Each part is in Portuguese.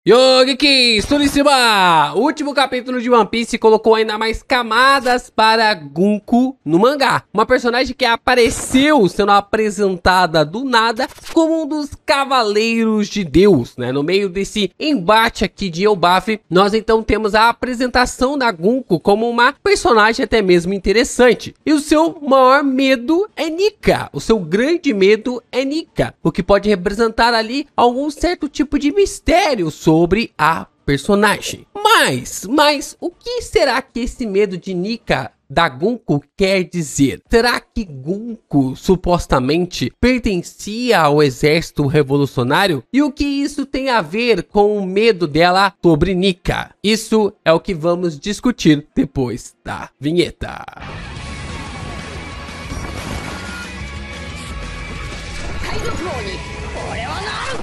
Geeks, tudo em cima! O último capítulo de One Piece colocou ainda mais camadas para Gunko no mangá. Uma personagem que apareceu sendo apresentada do nada como um dos Cavaleiros de Deus, né? No meio desse embate aqui de Elbaf, nós então temos a apresentação da Gunko como uma personagem até mesmo interessante. E o seu maior medo é Nika. O seu grande medo é Nika, o que pode representar ali algum certo tipo de mistério sobre a personagem. Mas o que será que esse medo de Nika da Gunko quer dizer? Será que Gunko supostamente pertencia ao exército revolucionário? E o que isso tem a ver com o medo dela sobre Nika? Isso é o que vamos discutir depois da vinheta.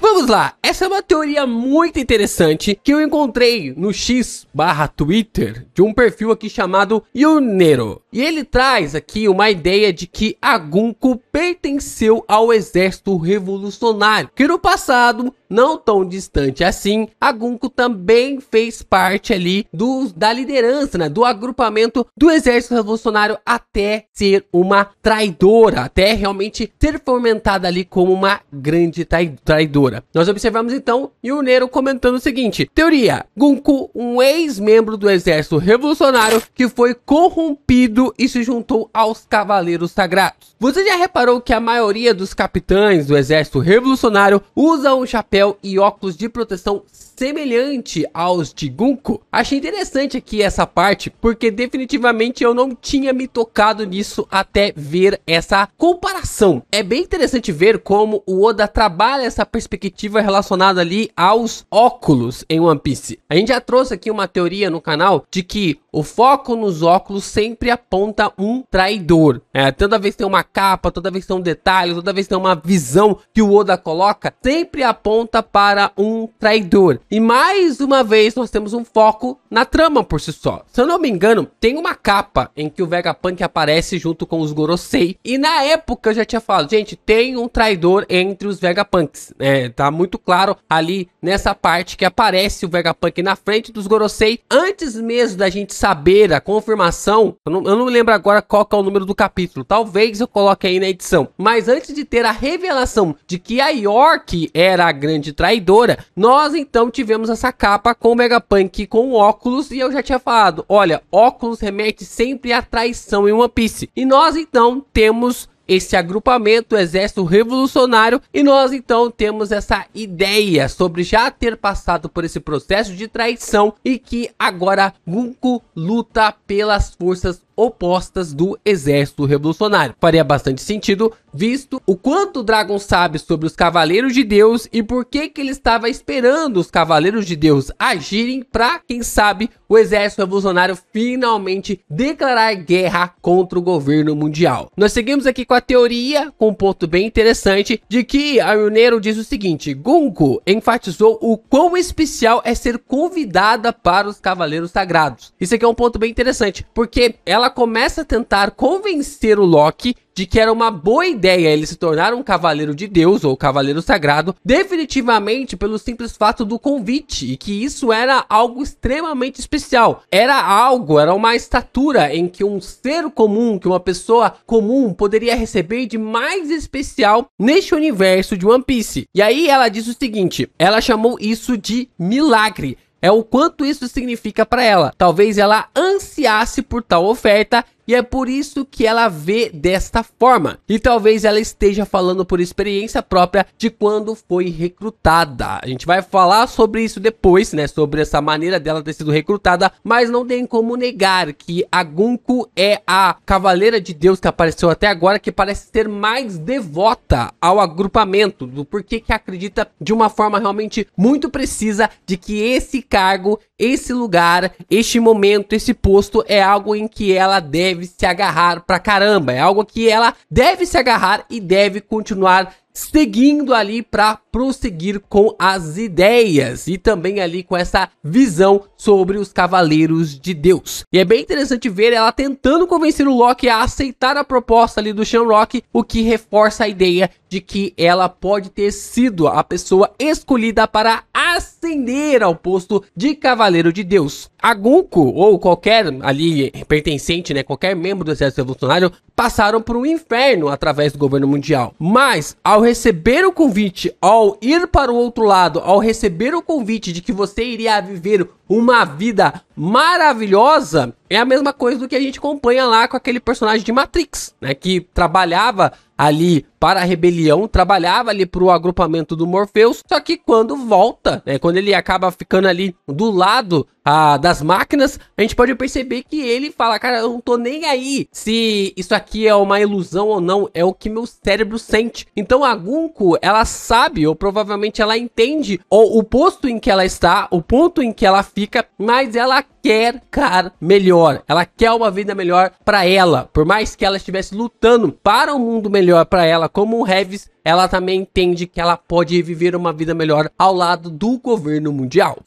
Vamos lá, essa é uma teoria muito interessante que eu encontrei no X/Twitter de um perfil aqui chamado Yunero. E ele traz aqui uma ideia de que a Gunko pertenceu ao exército revolucionário, que no passado, não tão distante assim, a Gunko também fez parte ali da liderança, né, do agrupamento do exército revolucionário até ser uma traidora, até realmente ser fomentada ali como uma grande traidora. Nós observamos então Yunero comentando o seguinte: teoria, Gunko, um ex-membro do exército revolucionário que foi corrompido e se juntou aos Cavaleiros Sagrados. Você já reparou que a maioria dos capitães do exército revolucionário usam um chapéu e óculos de proteção semelhante aos de Gunko? Achei interessante aqui essa parte, porque definitivamente eu não tinha me tocado nisso até ver essa comparação. É bem interessante ver como o Oda trabalha essa perspectiva relacionada ali aos óculos em One Piece. A gente já trouxe aqui uma teoria no canal de que o foco nos óculos sempre aponta um traidor. Toda vez tem uma capa, toda vez tem um detalhe, toda vez tem uma visão que o Oda coloca, sempre aponta para um traidor. E mais uma vez nós temos um foco na trama por si só. Se eu não me engano, tem uma capa em que o Vegapunk aparece junto com os Gorosei. E na época eu já tinha falado, gente, tem um traidor entre os Vegapunks. Tá muito claro ali nessa parte que aparece o Vegapunk na frente dos Gorosei. Antes mesmo da gente saber a confirmação, eu não lembro agora qual que é o número do capítulo. Talvez eu coloque aí na edição. Mas antes de ter a revelação de que a York era a grande traidora, nós então tivemos essa capa com o Vegapunk com óculos, e eu já tinha falado, olha, óculos remete sempre à traição em One Piece. E nós então temos esse agrupamento, o exército revolucionário, e nós então temos essa ideia sobre já ter passado por esse processo de traição e que agora Gunko luta pelas forças opostas do exército revolucionário. Faria bastante sentido, visto o quanto o Dragon sabe sobre os Cavaleiros de Deus e por que ele estava esperando os Cavaleiros de Deus agirem para, quem sabe, o exército revolucionário finalmente declarar guerra contra o governo mundial. Nós seguimos aqui com a teoria, com um ponto bem interessante, de que a Yunero diz o seguinte: Gunko enfatizou o quão especial é ser convidada para os Cavaleiros Sagrados. Isso aqui é um ponto bem interessante, porque ela começa a tentar convencer o Loki de que era uma boa ideia ele se tornar um Cavaleiro de Deus ou Cavaleiro Sagrado, definitivamente pelo simples fato do convite, e que isso era algo extremamente especial. Era uma estatura em que um ser comum, que uma pessoa comum poderia receber de mais especial neste universo de One Piece. E aí ela diz o seguinte, ela chamou isso de milagre. É o quanto isso significa para ela. Talvez ela ansiasse por tal oferta e é por isso que ela vê desta forma. E talvez ela esteja falando por experiência própria de quando foi recrutada. A gente vai falar sobre isso depois, né? Sobre essa maneira dela ter sido recrutada. Mas não tem como negar que a Gunko é a Cavaleira de Deus que apareceu até agora, que parece ser mais devota ao agrupamento. Do porquê que acredita de uma forma realmente muito precisa de que esse cargo, esse lugar, este momento, esse posto é algo em que ela deve se agarrar pra caramba. É algo que ela deve se agarrar e deve continuar seguindo ali para prosseguir com as ideias e também ali com essa visão sobre os Cavaleiros de Deus. E é bem interessante ver ela tentando convencer o Loki a aceitar a proposta ali do Shamrock, o que reforça a ideia de que ela pode ter sido a pessoa escolhida para ascender ao posto de Cavaleiro de Deus. A Gunko, ou qualquer ali pertencente, né, qualquer membro do exército revolucionário, passaram por um inferno através do governo mundial. Mas, ao receber o convite, ao ir para o outro lado, ao receber o convite de que você iria viver uma vida maravilhosa, é a mesma coisa do que a gente acompanha lá com aquele personagem de Matrix, né, que trabalhava ali para a rebelião, trabalhava ali para o agrupamento do Morpheus, só que quando volta, né, quando ele acaba ficando ali do lado das máquinas, a gente pode perceber que ele fala, cara, eu não tô nem aí se isso aqui é uma ilusão ou não, é o que meu cérebro sente. Então a Gunko, ela sabe, ou provavelmente ela entende o posto em que ela está, o ponto em que ela fica, mas ela quer ficar melhor, ela quer uma vida melhor para ela, por mais que ela estivesse lutando para um mundo melhor para ela, como o Heavis, ela também entende que ela pode viver uma vida melhor ao lado do governo mundial.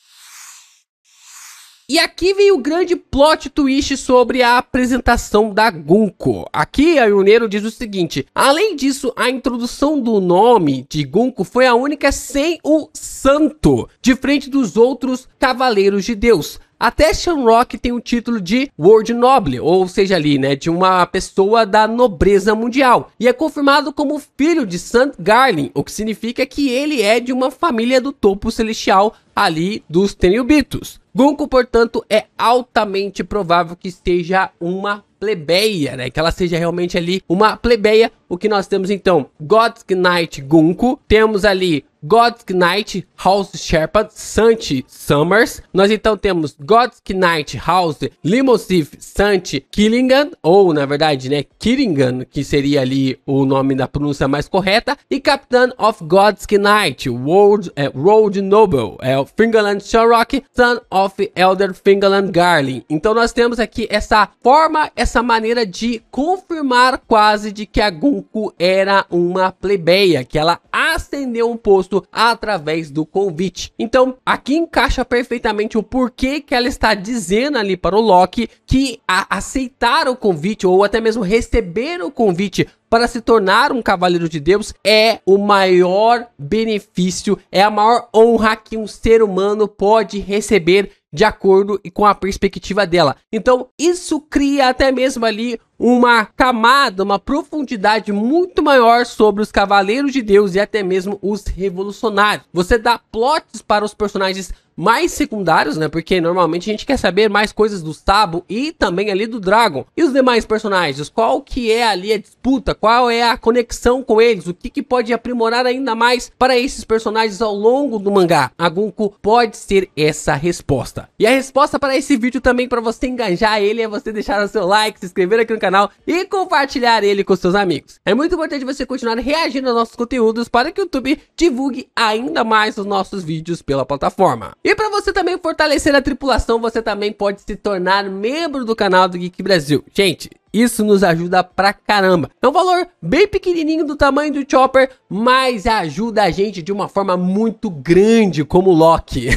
E aqui vem o grande plot twist sobre a apresentação da Gunko. Aqui a Yunero diz o seguinte: além disso, a introdução do nome de Gunko foi a única sem o santo, diferente dos outros Cavaleiros de Deus. Até Shamrock tem o título de World Noble, ou seja ali, né, de uma pessoa da nobreza mundial. E é confirmado como filho de St. Garlin, o que significa que ele é de uma família do topo celestial ali dos Tenryubitos. Gunko, portanto, é altamente provável que seja uma plebeia, né? Que ela seja realmente ali uma plebeia. O que nós temos então? God's Knight Gunko. Temos ali God's Knight House Sherpa Santi Summers. Nós então temos God's Knight House Limosif Santi Killingan, ou na verdade, né, Killingan, que seria ali o nome da pronúncia mais correta, e Captain of God's Knight Road Noble, Fingerland Shamrock, Son of Elder Fingerland Garlin. Então nós temos aqui essa forma, essa maneira de confirmar quase de que a Gunko era uma plebeia, que ela ascendeu um posto através do convite. Então aqui encaixa perfeitamente o porquê que ela está dizendo ali para o Loki que aceitar o convite, ou até mesmo receber o convite para se tornar um Cavaleiro de Deus, é o maior benefício, é a maior honra que um ser humano pode receber de acordo com a perspectiva dela. Então isso cria até mesmo ali uma camada, uma profundidade muito maior sobre os Cavaleiros de Deus e até mesmo os revolucionários. Você dá plots para os personagens mais secundários, né? Porque normalmente a gente quer saber mais coisas do Sabo e também ali do Dragon. E os demais personagens, qual que é ali a disputa, qual é a conexão com eles, o que pode aprimorar ainda mais para esses personagens ao longo do mangá. A Gunko pode ser essa resposta. E a resposta para esse vídeo também, para você engajar ele, é você deixar o seu like, se inscrever aqui no canal e compartilhar ele com seus amigos. É muito importante você continuar reagindo aos nossos conteúdos para que o YouTube divulgue ainda mais os nossos vídeos pela plataforma. E para você também fortalecer a tripulação, você também pode se tornar membro do canal do Geek Brasil. Gente, isso nos ajuda pra caramba. É um valor bem pequenininho do tamanho do Chopper, mas ajuda a gente de uma forma muito grande, como o Loki.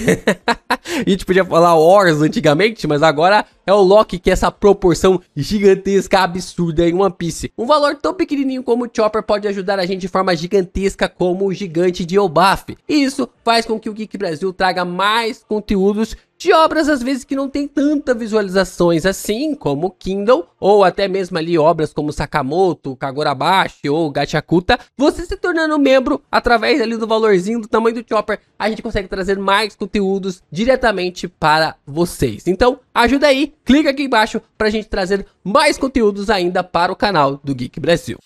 A gente podia falar Wars antigamente, mas agora é o Loki que é essa proporção gigantesca, absurda em One Piece. Um valor tão pequenininho como o Chopper pode ajudar a gente de forma gigantesca como o gigante de Elbaf. E isso faz com que o Geek Brasil traga mais conteúdos de obras às vezes que não tem tanta visualizações assim, como Kindle, ou até mesmo ali obras como Sakamoto, Kagorabashi ou Gachakuta. Você se tornando membro através ali do valorzinho do tamanho do Chopper, a gente consegue trazer mais conteúdos diretamente para vocês. Então ajuda aí, clica aqui embaixo pra gente trazer mais conteúdos ainda para o canal do Geek Brasil.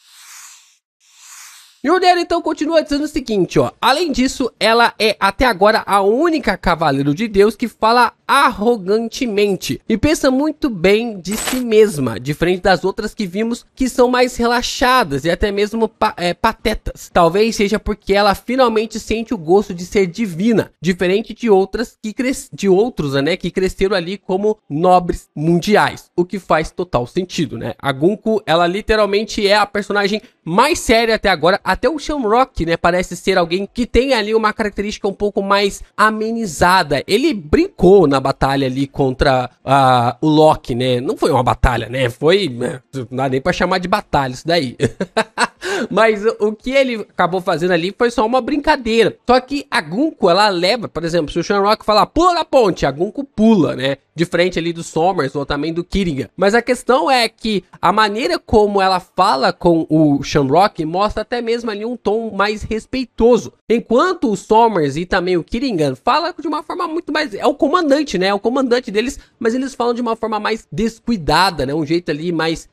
E o Nero então continua dizendo o seguinte, ó: além disso, ela é até agora a única Cavaleiro de Deus que fala arrogantemente e pensa muito bem de si mesma, diferente das outras que vimos que são mais relaxadas e até mesmo patetas. Talvez seja porque ela finalmente sente o gosto de ser divina, diferente de outros, né, que cresceram ali como nobres mundiais, o que faz total sentido, né? A Gunko, ela literalmente é a personagem mais séria até agora, até o Shamrock, né, parece ser alguém que tem ali uma característica um pouco mais amenizada. Ele brincou na batalha ali contra o Loki, né? Não foi uma batalha, né? Foi, não dá nem pra chamar de batalha isso daí. Mas o que ele acabou fazendo ali foi só uma brincadeira. Só que a Gunko, ela leva, por exemplo, se o Shamrock falar pula da ponte, a Gunko pula, né? De frente ali do Sommers ou também do Killingham. Mas a questão é que a maneira como ela fala com o Shamrock mostra até mesmo ali um tom mais respeitoso. Enquanto o Sommers e também o Killingham falam de uma forma muito mais... É o comandante, né? É o comandante deles, mas eles falam de uma forma mais descuidada, né? Um jeito ali mais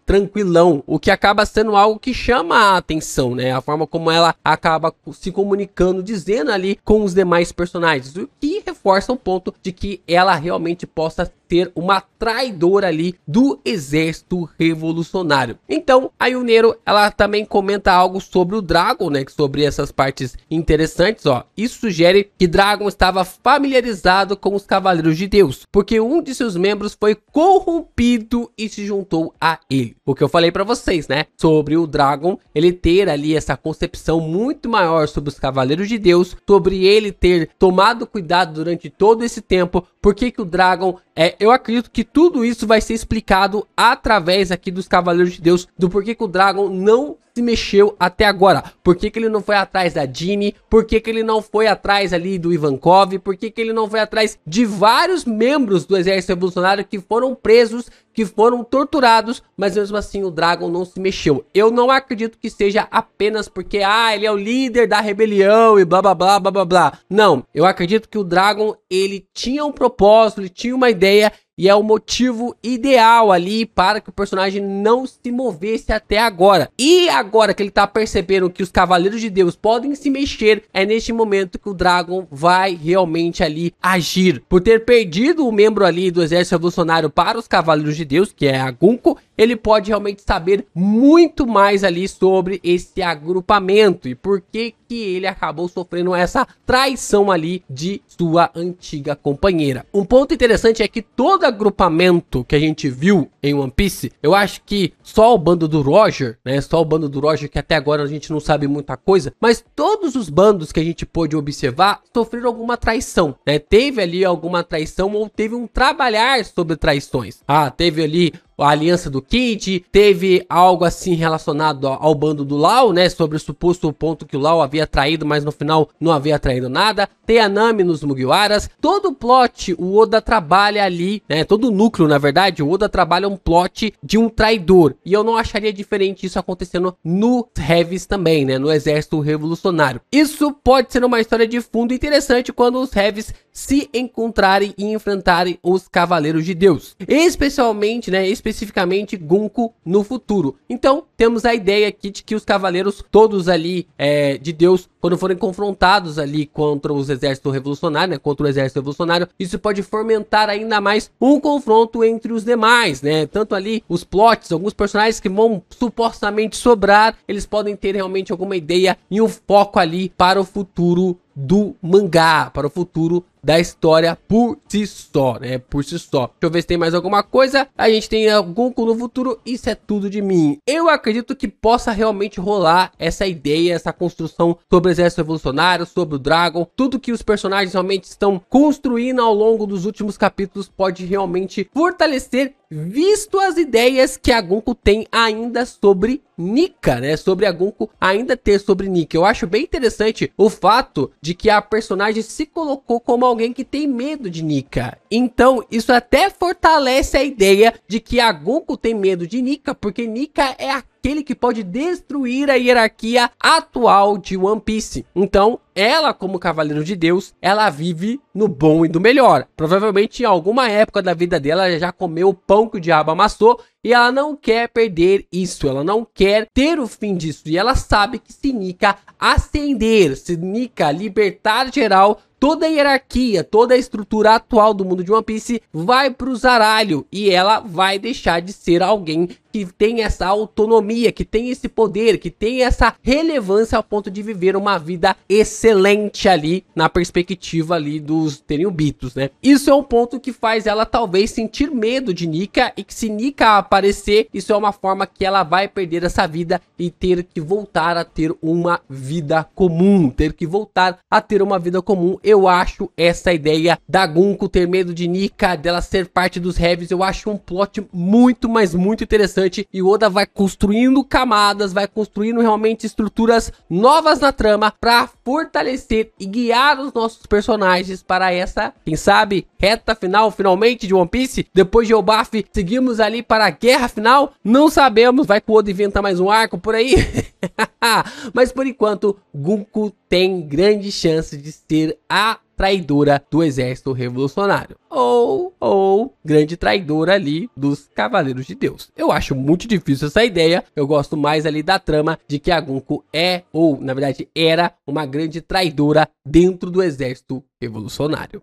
tranquilão. O que acaba sendo algo que chama a atenção, né? A forma como ela acaba se comunicando, dizendo ali com os demais personagens. O que reforça o ponto de que ela realmente possa ser uma traidora ali do exército revolucionário. Então, a Yunero, ela também comenta algo sobre o Dragon, né? Sobre essas partes interessantes, ó. Isso sugere que Dragon estava familiarizado com os Cavaleiros de Deus, porque um de seus membros foi corrompido e se juntou a ele. O que eu falei pra vocês, né? Sobre o Dragon, ele ter ali essa concepção muito maior sobre os Cavaleiros de Deus, sobre ele ter tomado cuidado durante todo esse tempo, porque que o Dragon... eu acredito que tudo isso vai ser explicado através aqui dos Cavaleiros de Deus, do porquê que o Dragon não se mexeu até agora. Por que que ele não foi atrás da Jeanne? Por que que ele não foi atrás ali do Ivankov? Por que que ele não foi atrás de vários membros do exército revolucionário que foram presos, que foram torturados, mas mesmo assim o Dragon não se mexeu? Eu não acredito que seja apenas porque, ele é o líder da rebelião e blá blá blá blá blá blá. Não, eu acredito que o Dragon, ele tinha um propósito, ele tinha uma ideia, e é o motivo ideal ali para que o personagem não se movesse até agora. E agora que ele tá percebendo que os Cavaleiros de Deus podem se mexer, é neste momento que o Dragon vai realmente ali agir. Por ter perdido o membro ali do exército revolucionário para os Cavaleiros de Deus, que é a Gunko, ele pode realmente saber muito mais ali sobre esse agrupamento e por que que ele acabou sofrendo essa traição ali de sua antiga companheira. Um ponto interessante é que todo agrupamento que a gente viu em One Piece, eu acho que só o bando do Roger, né? Só o bando do Roger, que até agora a gente não sabe muita coisa, mas todos os bandos que a gente pôde observar sofreram alguma traição, né? Teve ali alguma traição ou teve um trabalhar sobre traições. Teve ali a aliança do Kid, teve algo assim relacionado ao bando do Lau, né, sobre o suposto ponto que o Lau havia traído, mas no final não havia traído nada. Tem a Nami nos Mugiwaras, todo o plot, o Oda trabalha ali, né, todo o núcleo, na verdade, o Oda trabalha um plot de um traidor, e eu não acharia diferente isso acontecendo no Heavies também, né, no exército revolucionário. Isso pode ser uma história de fundo interessante quando os Heavies se encontrarem e enfrentarem os Cavaleiros de Deus, especialmente, né, especificamente Gunko no futuro. Então temos a ideia aqui de que os Cavaleiros todos ali de Deus, quando forem confrontados ali contra os exércitos revolucionários, né, contra o exército revolucionário, isso pode fomentar ainda mais um confronto entre os demais, né, tanto ali os plots, alguns personagens que vão supostamente sobrar, eles podem ter realmente alguma ideia e um foco ali para o futuro do mangá, para o futuro da história por si só, né? Por si só. Deixa eu ver se tem mais alguma coisa. A gente tem Gunko no futuro. Isso é tudo de mim. Eu acredito que possa realmente rolar essa ideia, essa construção sobre o exército revolucionário, sobre o Dragon. Tudo que os personagens realmente estão construindo ao longo dos últimos capítulos pode realmente fortalecer, visto as ideias que a Gunko tem ainda sobre Nika, né? Sobre a Gunko ainda ter sobre Nika. Eu acho bem interessante o fato de que a personagem se colocou como alguém que tem medo de Nika. Então, isso até fortalece a ideia de que a Gunko tem medo de Nika, porque Nika é aquele que pode destruir a hierarquia atual de One Piece. Então, ela, como Cavaleiro de Deus, ela vive no bom e do melhor. Provavelmente em alguma época da vida dela, ela já comeu o pão que o diabo amassou e ela não quer perder isso. Ela não quer ter o fim disso. E ela sabe que se Nika ascender, se Nika libertar geral, toda a hierarquia, toda a estrutura atual do mundo de One Piece vai pro zaralho e ela vai deixar de ser alguém que tem essa autonomia, que tem esse poder, que tem essa relevância ao ponto de viver uma vida excelente ali na perspectiva ali dos Tenryubitos, né? Isso é um ponto que faz ela talvez sentir medo de Nika e que se Nika aparecer, isso é uma forma que ela vai perder essa vida e ter que voltar a ter uma vida comum, Eu acho essa ideia da Gunko ter medo de Nika, dela ser parte dos Heavies, eu acho um plot muito, mas muito interessante. E Oda vai construindo camadas, vai construindo realmente estruturas novas na trama para fortalecer e guiar os nossos personagens para essa, quem sabe, reta final finalmente de One Piece. Depois de Elbaf, seguimos ali para a guerra final? Não sabemos, vai que o Oda inventa mais um arco por aí. Mas por enquanto, Gunko tem grande chance de ser a traidora do exército revolucionário. Ou grande traidora ali dos Cavaleiros de Deus. Eu acho muito difícil essa ideia. Eu gosto mais ali da trama de que a Gunko é, ou na verdade era, uma grande traidora dentro do exército revolucionário.